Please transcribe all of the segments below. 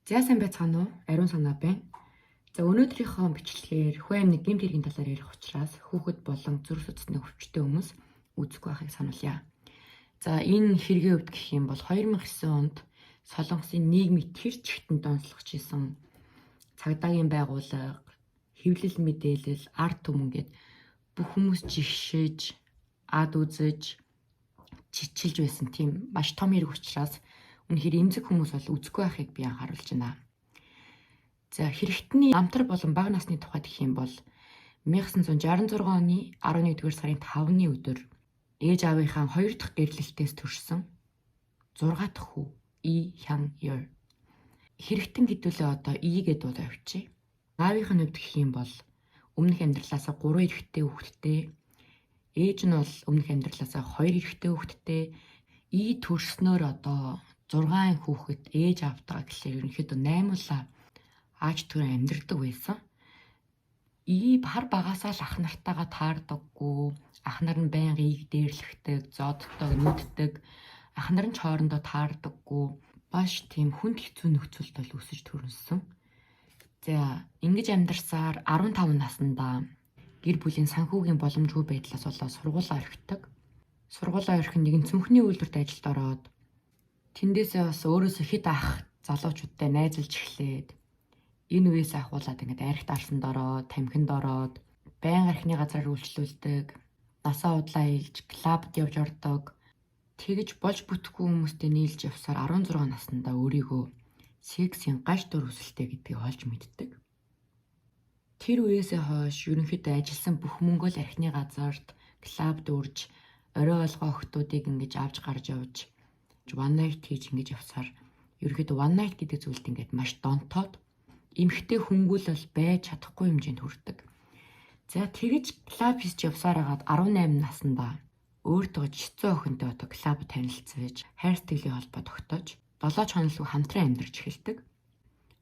За сайн байцгаана уу? Ариун санаа байна. За өнөөдрийнхөө бичлэгээр хүү амны гэмт хэргийн талаар ярих учраас хүүхэд болон зүрх судасны өвчтөе хүмүүс үзэхгүй байхыг сануулъя. За энэ хэргийн хувьд гэх юм бол 2009 онд Солонгосын нийгмийг тэр чигтэн донслогч исэн цагдаагийн байгууллага, хэвлэл мэдээлэл, ард түмэн гээд бүх хүмүүс жигшиж, ад үзэж, чичилж байсан тийм маш том хэрэг учраас үнэхээр эмзэг хүмүүс бол үзэхгүй байхыг би анхааруулж байна. За хэрэгтний намтар болон бага насны тухайд гэх юм бол 1966 оны 11-р сарын 5-ны өдөр ээж аавынхаа 2 дахь гэрлэлтээс төрсөн 6 дахь хүү И Хян Ёр. Хэрэгтэн хэдүүлээ одоо И гэдэг дуудаа авчи. Аавынх нь хувьд гэх юм бол өмнөх амьдралаасаа 3 эрэгтэй хүүхэдтэй, ээж нь бол өмнөх амьдралаасаа 2 эрэгтэй хүүхэдтэй, И төрснөөр одоо 6 хүүхэд ээж автаа гэхлээр ерөнхийдөө 8 ааж түрэн амьдардаг байсан. И хар багасаа л ах нартайгаа таардаггүй, ах нар нь байнга ийг дээрлэхдэг, зоддог, нүддэг, ах нар нь ч хоорондоо таардаггүй, маш тийм хүнд хэцүү нөхцөлд бол өсөж төрөнсөн. За ингэж амьдарсаар 15 наснда гэр бүлийн санхүүгийн боломжгүй байдлаас болоод сургуулаа орхидог. Сургуулаа орхин нэгэн цүнхний үйлдвэрт ажилд ороод тэндээсээ бас өөрөөсөө хэд ах залуучуудтай найзалж эхлээд энэ үеэс ахуулаад ингээд архит арсанд ороод, тамхинд ороод, байнга архины газраар үйлчлүүлдэг, насаа удлаа илж, клабд явж ордог. Тэгж болж бүтэхгүй хүмүүстэй нийлж явсаар 16 наснда өөрийгөө сексийн гаж дур хүсэлтэй гэдгийг олж мэддэг. Тэр үеэсээ хойш ерөнхийдөө ажилласан бүх мөнгөө л архины газарт, клабд үрж, орой олгоо охтуудыг ингэж авч гарч явж, one night хийж ингэж явсаар ерөнхийдөө one night гэдэг зүйлд ингээд маш донтоод эмхтэй хөнгөлөл байж чадахгүй хэмжээнд хүрдэг. За тэгж клаб хийж явсаар хагаад 18 наснда өөртөө жицэн охинтой одоо клаб танилцж, хайр сэтгэлийн холбоо тогтоож 7 хоног хамтран амьдарч эхэлдэг.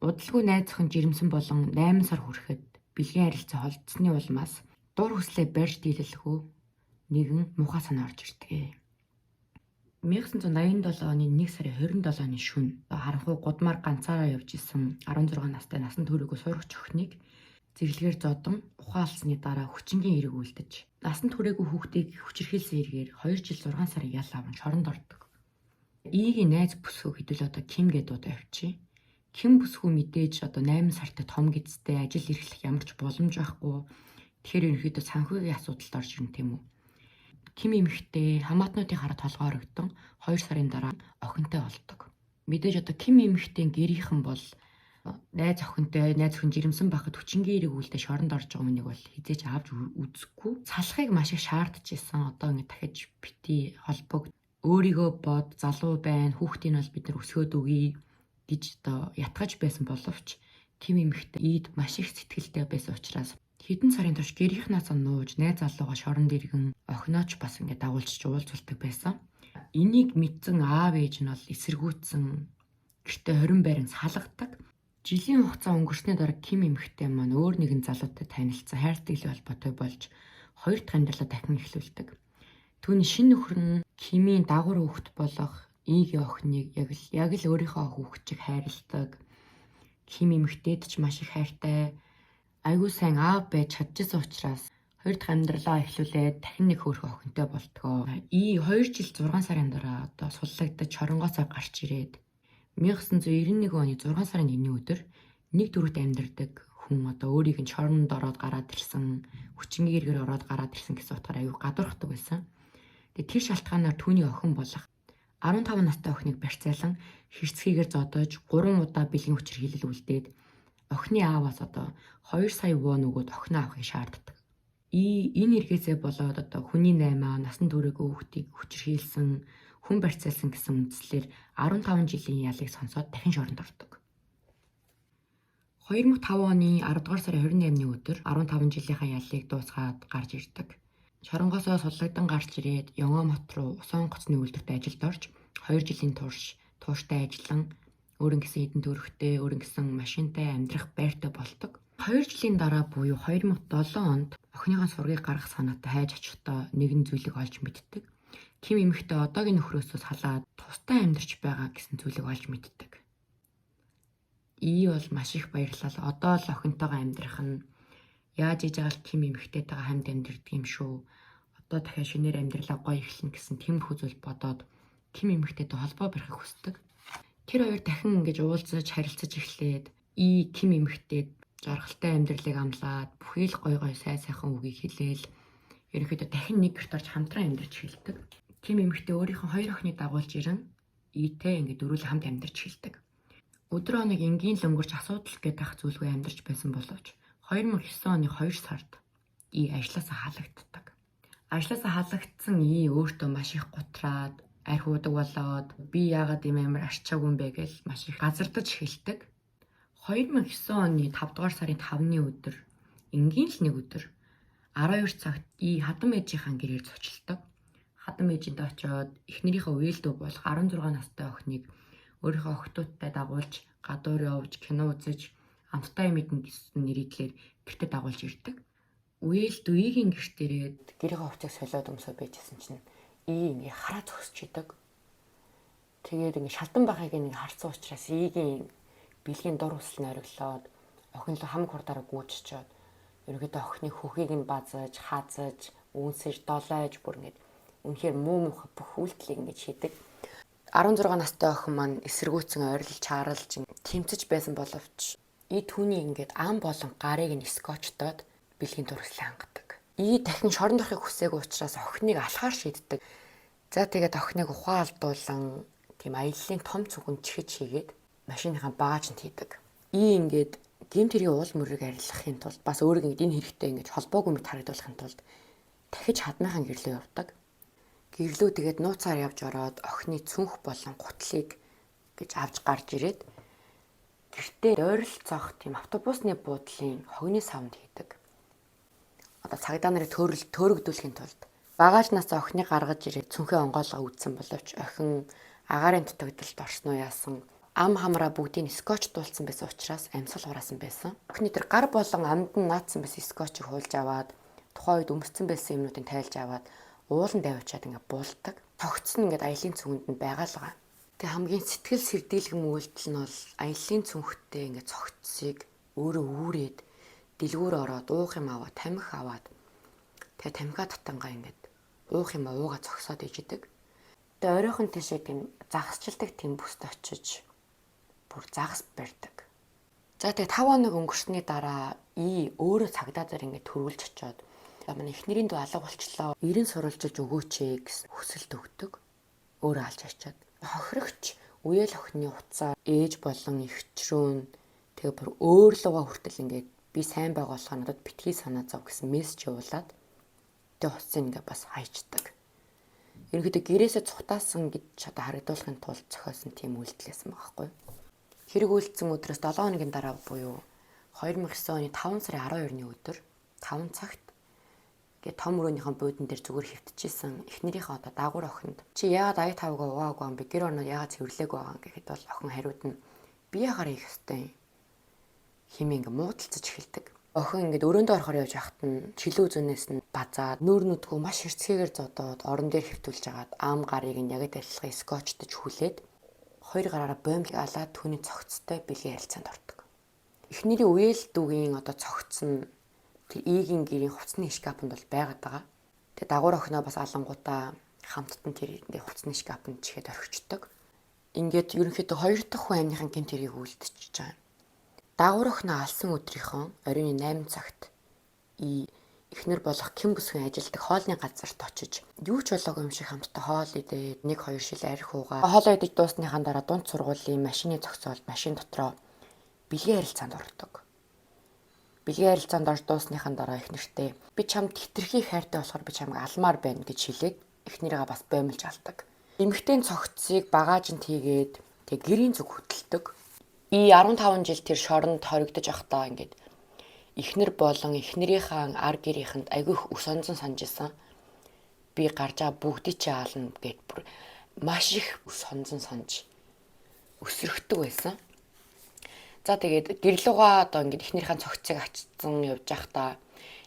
Удалгүй найз охин жирэмсэн болон 8 сар хүрэхэд бэлгийн харилцаа холдсны улмаас дур хүслээ барьж дийлэлгүй нэгэн муухай санаа орж ирдэг. 1987 оны 1 сарын 27-ны шөнө харанхуй гудмаар ганцаараа явж исэн 16 настай насан туршигүй сурагч охиныг зэрлэгээр зодон ухаалсны дараа хүчингийн хэрэг үлдэж насан туршигүй хүүхдийг хүчирхийлсэн хэргээр 2 жил 6 сарын ял аван шоронд ордог. Игийн найз бүсгүй хэдүүл одоо Ким гэдэг дуудаа авчи. Ким бүсгүй мэдээж одоо 8 сартай том гэцтэй ажил эрхлэх ямар ч боломж байхгүй. Тэгэхээр ерөнхийдөө санхүүгийн асуудалд орж ирнэ тийм үү. Ким эмэгтэй хамаатнуудын хараа толгоорогдсон 2 сарын дараа охинтой болдог. Мэдээж одоо Ким эмэгтэй гэрийнхэн бол найз охин жирэмсэн байхад хүчингийн хэрэг үлдээ шоронд орж байгаа хүнийг бол хизээж авч үзэхгүй. Салахыг маш их шаардж исэн. Одоо ингэ дахиж бити холбог өөрийгөө бод залуу байна, хүүхдийг бол бид нар өсгөөд өгье гэж одоо ятгаж байсан боловч Ким эмэгтэй ийд маш их сэтгэлтэй байсан учраас хэдэн сарын турш гэрийнхнаасаа нууж найз залууга шоронд иргэн охинооч бас ингээд дагуулж уулзулдаг байсан. Энийг мэдсэн аав ээж нь бол эсэргүүцсэн гэртээ 20 байран салгадаг. Жилийн хугацаа өнгөрсний дараа Ким эмэгтэй маань өөр нэгэн залуутай танилцсан, хайр сэтгэлийн холбоотой болж 2 дахь амьдралаа дахин эхлүүлдэг. Түүний шинэ нөхөр нь Кимийн дагвар хүүхэд болох Игийн охиныг яг л өөрийнхөө хүүхчийг хайрладаг. Ким эмэгтэйд ч маш их хайртай, айгүй сайн аав байж чадчихсан учраас 2 дахь амьдралаа эхлүүлээд дахин нэг хөөрхөн охинтой болтгоо. И 2 жил 6 сарын дараа одоо суллагдаж чоронгоосоо гарч ирээд 1991 оны 6 сарын 1-ний өдөр нэг дөрөвт амьдардаг хүн одоо өөрийг нь чоронд ороод гараад ирсэн, хүчингийн хэрэгээр ороод гараад ирсэн гэсэн утгаар аюу гадуурхдаг байсан. Тэгээ тэр шалтгаанаар түүний охин болох 15 настай охиныг барьцаалан хэрцгийгээр зодож 3 удаа бэлгийн хүчирхийлэл үлдээд охины ааваас одоо 2 сая вон өгөөд охиноо авахыг шаарддаг. Энэ эргээсээ болоод одоо хүний 8 насан туршигүй хүүхдийг хүчирхийлсэн, хүн барьцаалсан гэсэн үндслээр 15 жилийн ялыг сонсоод дахин шоронд ордог. 2005 оны 10 дугаар сарын 28-ны өдөр 15 жилийнхаа ялыг дуусгаад гарч ирдэг. Шоронгоосоо суллагдан гарч ирээд Ёнгомот руу усан онгоцны үйлдвэрт ажилд орж 2 жилийн турш тууштай ажиллан өөрийн гэсэн эдэн төрхтэй, өөрийн гэсэн машинтай амьдрах байртай болдог. 2 жилийн дараа буюу 2007 онд охиныхаа сургыг гаргах санаатай хайж очихдоо нэгэн зүйлийг олж мэддэг. Ким эмэгтэй одоогийн нөхрөөсөө салаад тустай амьдарч байгаа гэсэн зүйлийг олж мэддэг. Ий бол маш их баярлалаа. Одоо л охинтойгоо амьдрах нь яаж иж байгаа л Ким эмэгтэйтэйгээ хамт амьдрдаг юм шүү. Одоо дахиад шинээр амьдралаа гоё эхлэнэ гэсэн тиймэрхүү зүйл бодоод Ким эмэгтэйтэй холбоо барихыг хүсдэг. Тэр хоёр дахин ингэж уулзаж харилцаж эхлээд Ким эмэгтэйд жаргалтай амьдралыг амлаад бүхий л гоё сайхан үгийг хэлээл ерөнхийдөө дахин нэг гэрт орж хамтран амьдарч эхэлдэг. Ким эмэгтэй өөрийнхөө хоёр охиныг дагуулж ирэн Ийтэй ингээд дөрүл хамт амьдарч эхэлдэг. Өдөр хоног энгийн л өнгөрч асуудал гэдэг зүйлгүй амьдарч байсан боловч 2009 оны 2 сард ажлаасаа халагддаг. Ажлаасаа халагдсан өөртөө маш их гутраад арх уудаг болоод би яагаад юм амар арчаагүй юм бэ гэж маш их газардаж эхэлдэг. 2009 оны 5 дугаар сарын 5-ны өдөр энгийн л нэг өдөр 12 цагт хадам ээжийнхаа гэрээр зочилдог. Хадам ээжинд очиод эхнэрийнхээ үеэлдүү болох 16 настай охиныг өөрийнхөө охтуудтай дагуулж гадуур явж кино үзэж амттай юм идэн гэсэн нэрийдлэр гэртээ дагуулж ирдэг. Үеэлдүүгийн гэрт ирээд гэрийнхээ хувцас солиод өмсөө байжсэн чинь ингээ хараа зогсож идэг. Тэгээд ингээ шалдан байхыг ингээ харсан учраас ийгийн бэлгийн дур хүсэл нөриглоод охин л хамаг хурдаараа гүйчихээд ерөөдөө охины хөхийг нь базаж, хаазаж, үнсэж, долоож бүр ингээ үнэхээр муу бүх үйлдэлийг ингээ хийдэг. 16 настай охин маань эсэргүүцэн ойрлж чаарлж тэмцэж байсан боловч түүний ингээд ам болон гарыг нь скотчтоод бэлгийн дүрслээ хангадаг. Дахин шорон дорохыг хүсээгүй учраас охиныг алхаар шийддэг. За тэгээд охиныг ухаан алдуулан тийм аяллаа том цүгэн чихэж хийгээд машиныхаа багажинд хийдэг. Ингээд гэмт хэргийн уул мөрийг арилгахын тулд бас өөрийг энэ хэрэгтэй ингэж холбоогүй мэт харагдуулахын тулд дахиж хадныхаа гэрлөө явдаг. Гэрлөө тэгээд нууцаар явж ороод охины цүнх болон гутлыг гэж авч гарч ирээд гэртээ ойролцоох тийм автобусны буудлын хогны савнд хийдэг. Одоо цагдаа нарыг төөрөгдүүлэхийн тулд багажнаас охиныг гаргаж ирээд цүнхээ онгоолгоо үүдсэн боловч охин агаарын дутагдалд орсноо яасан. Ам хамраа бүгдийг скотч дуулсан байсан учраас амьсгал хураасан байсан. Охины тэр гар болон амд нь наацсан байсан скотчийг хуулж аваад тухайн үед өмссөн байсан юмнуудыг тайлж аваад уулан давчаад ингээ булдаг. Тогтсон ингээд аялын цүнхэнд нь байгаа л байгаа. Тэг хамгийн сэтгэл сэрдийлгэн үйлдэл нь бол аялын цүнхтэй ингээ цогцсыг өөрөө үүрээд дэлгүүр ороод уух юм аваад тамхи аваад тэгээ тамхиа татангаа ингээд уух юм уугаа цогсоод ижидэг. Тэгээ оройхон тийшээ тийм загасчилдаг тийм бүст очиж бүр загас барьдаг. За тэгээ 5 хоног өнгөрсний дараа өөрөө цагдаа зар ингээд төрүүлж очиод манай эхнэрийн дүү алга болчлоо. 90 сурвалжилж өгөөч гэсэн хүсэлт өгдөг. Өөрөө алж ачаад. Хохирогч үеэл охины уцаа ээж болон эгчрүүн тэгээ бүр өөр лугаа хүртэл ингээд би сайн байгаа болохоор надад битгий санаа зов гэсэн мессеж явуулаад тэгээ хуцсыг ингээд бас хайчдаг. Ерөнхийдөө гэрээсээ цухтаасан гэж одоо харагдуулахын тулд зохиосон тийм үйлдэлсэн байгаа байхгүй. Хэрэг үйлдсэн өдрөөс 7 хоногийн дараа буюу 2009 оны 5 сарын 12-ны өдөр 5 цагт гэ том өрөөнийхэн буудан дээр зүгээр хөвтчихсэн эхнэрийнхээ одоо даагуур охинд чи яагаад ая тавгаа угаагүй юм бэ гэр орноо яагаад цэвэрлэегүй байгаа юм гэхэд бол охин хариуд нь би яхаар их хэвтэй химээ ингээ муудалцаж эхэлдэг. Охин ингээд өрөөндөө орохоор явж байхад нь чилүү зүүнээс нь базаад нүүр нүдгүү маш хэрцгээгээр зодоод орон дээр хөвтүүлж агаад ам гарыг нь яг адилхан скотчтож хүлээд хоёр гараараа бомб алаад түүний цогцтой бэлгийн харилцаанд ордог. Эхнэрийн үеэл дүүгийн одоо цогцсон тэр ийгийн гэрийн хувцсны шкафанд бол байгаад байгаа. Тэгээ дагуур охиноо бас алангуудаа хамттан тэр ингээ хувцсны шкафанд чихэд орхичдаг. Ингээд ерөнхийдөө хоёр дахь хүн амныхын гэмт хэргийг үлдчихэж байгаа. Дагуур охиноо алсан өдрийнхөө оройн 8 цагт эхнэр болох Ким бүсгийн ажилдаг хоолны газарт очиж юу ч болоогүй юм шиг хамтдаа хоол идээд 1-2 шил арх уугаа. Хоолоо идэж дуусныхаа дараа дунд сургуулийн машины зогсоолд машин дотроо бэлгийн харилцаанд ордог. Бэлгийн харилцаанд орж дуусныхаа дараа эхнэртэй би чамд хитрхи хайртай болохоор би чамайг алмаар байна гэж хэлээд эхнэрийгээ бас боомлж алдаг. Эмэгтэйн цогцсыг багаажинд хийгээд тэг гэрийн зүг хөтэлдэг. 15 жил тэр шоронд хоригдож явахдаа ингээд эхнэр болон эхнэрийнхээ ар гэрийнхэнд агиох ус онзон санаж исэн. Би гарч байгаа бүгдийг чи аална гэд бүр маш их ус онзон санаж өсрөхдөг байсан. За тэгээд гэрлүүгээ одоо ингээд эхнэрийнхээ цогцыг ачсан явж байхдаа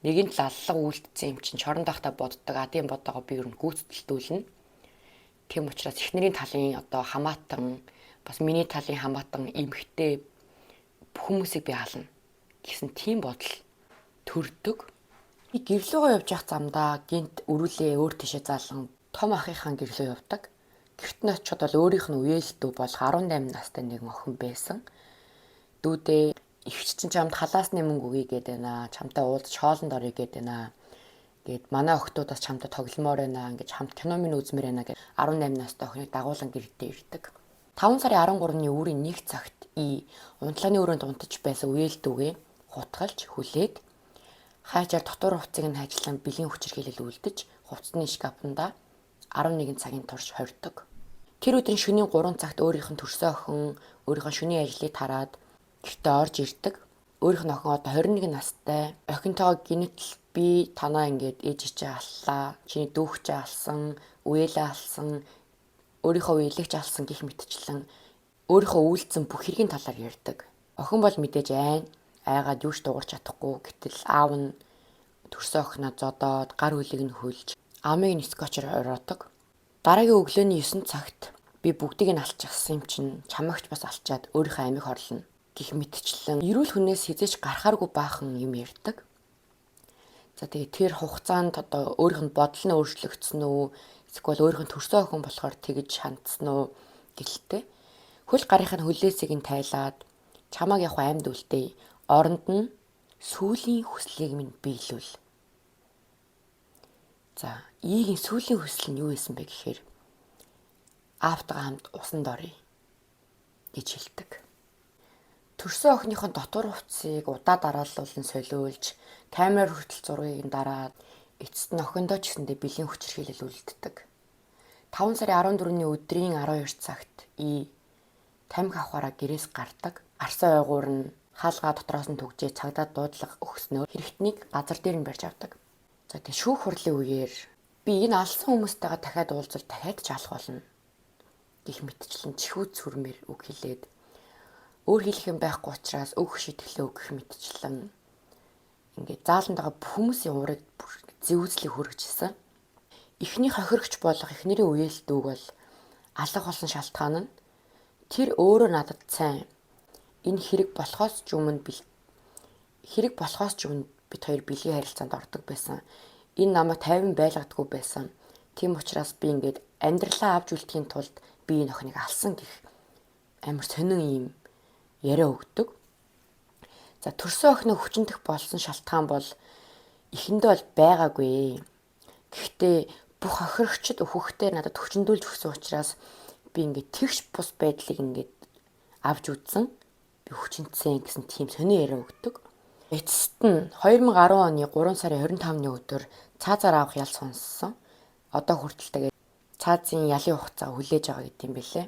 нэгэн л аллага үлдсэн юм чинь шоронд байхдаа боддог адын бодоогоо би ер нь гүйцэтгэлдүүлнэ. Тийм учраас эхнэрийн талын одоо хамаатан бас миний талын хамаатан эмхтэй бүх хүмүүсийг би ална гэсэн тийм бодол төрдөг. Би гэрлүүгөө явж явах замдаа гинт өрүүлээ өөр тишээ заалган том ахыхаа гэрлөө явдаг. Гэрт нь очиод бол өөрийнх нь үеэл дүү болох 18 настай нэгэн охин байсан. Дүүдээ эгч чинь чамд халаасны мөнгө өгье гэдэг байна. Чамтай уулзаж хоолнд орё гэдэг байна. Гээд манай охтуудаас чамтай тогломоор байна. Ингээд хамт кино минь үзмээр байна гэж 18 настай охиныг дагуулan гэртээ ирдэг. 5 сарын 13-ны үүрийн 1 цагт унтлагын өрөөнд унтаж байсан үеэл дүүгээ хутгалж хүлээд хайжаар дотор хувцсыг нь хайжлан бэлгийн хүчирхийлэл үлдэж хувцсны шкафанда 11 цагийн турш хордог. Тэр өдрийн шөнийн 3 цагт өөрийнх нь төрсөн охин өөрийнхөө шөнийн ажлыг тараад гэртээ орж ирдэг. Өөрийнх нь охин одоо 21 настай. Охинтойгоо гинэтл би танаа ингээд ээжичээ аллаа. Чиний дүүхчээ алсан, үеэлээ алсан, өөрийнхөө үеэлэгч алсан гэх мэтчлэн өөрийнхөө үйлдэлсэн бүх хэргийн талаар ярьдаг. Охин бол мэдээж айгаад юуш дуурч чадахгүй. Гэтэл аав нь төрсөн охиноо зодоод гар хөлийг нь хөлж амыг нь скотчоор ороодог. Дараагийн өглөөний 9 цагт би бүгдийг нь алчихсан юм чинь чамагч бас алчаад өөрийнхөө амийг хорлоно гэх мэтчлэн эрүүл хүнээс хизээч гарахааргүй баахан юм ярьдаг. За тэгээ тэр хугацаанд одоо өөрийнх нь бодол нь өөрчлөгдсөн үү? Эсвэл өөрийнх нь төрсөн охин болохоор тэгж хандсан уу гэлтэй. Хөл гарынхын хүлээсийг нь тайлаад чамааг явах амьд үлдээ. Оронд нь сүүлийн хүслийг минь биелүүл. За, ийгийн сүүлийн хүсэл нь юу байсан бэ гэхээр аавтайгаа хамт усанд оръё гэж хэлдэг. Төрсөн охиныхон дотор хувцсыг удаа дарааллуулан солиулж, камераар хүртэл зургийг нь дараад эцэст нь охиндоо ч гэсэндээ бэлгийн хүчирхийлэл үлддэг. 5 сарын 14-ний өдрийн 12 цагт тамхи авахаараа гэрээс гардаг. Арсан ойгуур нь хаалгаа дотроос нь түгжээ цагдаа дуудлага өгснөөр хэрэгтнийг газар дээр нь барьж авдаг. За тэгээ шүүх хурлын үеэр би энэ алсан хүмүүстэйгээ дахиад уулзвал дахиад ч алах болно гэх мэтчлэн чихүүд сүрмээр үг хэлээд өөр хэлэх юм байхгүй учраас өг шитгэлээ өгөх мэтчлэн ингээд зааланд байгаа бүх хүмүүсийн урыг зэвүүцлийг хүргэжсэн. Эхний хохирогч болох эхнэрийн үеэл дүүг бол алах болсон шалтгаан нь тэр өөрөө надад сайн энэ хэрэг болохоос ч өмнө бид хоёр бэлгийн харилцаанд ордог байсан. Энэ намайг 50 байлгадаггүй байсан. Тийм учраас би ингээд амьдралаа авч үлдэхийн тулд би энэ охиныг алсан гэх амар сонин юм яриа өгдөг. За төрсөн охиныг хүчнэдэх болсон шалтгаан бол эхэндээ бол байгаагүй. Гэхдээ бүх хохирогчд өөхөхтэй надад хүчндүүлж өгсөн учраас би ингээд тэгш бус байдлыг ингээд авч үзсэн. Би хүчнэдсэн гэсэн тийм сони яриа өгдөг. Эцэст нь 2010 оны 3 сарын 25-ны өдөр цаазаар авах ял сонссон. Одоо хүртэл тэгээд цаазын ялын хугацаа хүлээж байгаа гэдэм билээ.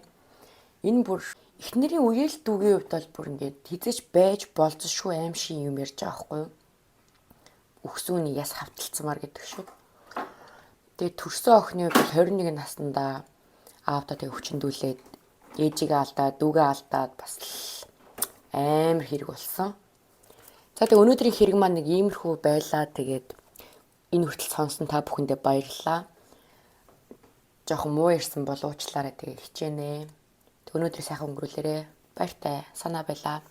Энэ бүр эхнэрийн үеэл дүүгийн хувьд бол бүр ингээд хизэж байж болцсохгүй аим шиг юм ярьж байгаа байхгүй юу? Үхсүүний яс хавталцмаар гэдэг шиг. Тэгээд төрсөн охины хувьд бол 21 наснда аавдаа тэг хүчндүүлээд ээжигээ алдаад дүүгээ алдаад бас амар хэрэг болсон. За тэг өнөөдрийн хэрэг маань нэг иймэрхүү байлаа. Тэгээд энэ хүртэл сонсон та бүхэндээ баярлалаа. Жохон муу ирсэн бол уучлаарай тэгээ хичээнэ. Өнөөдрийг сайхан өнгөрүүлээрэ. Баяртай. Санаа байлаа.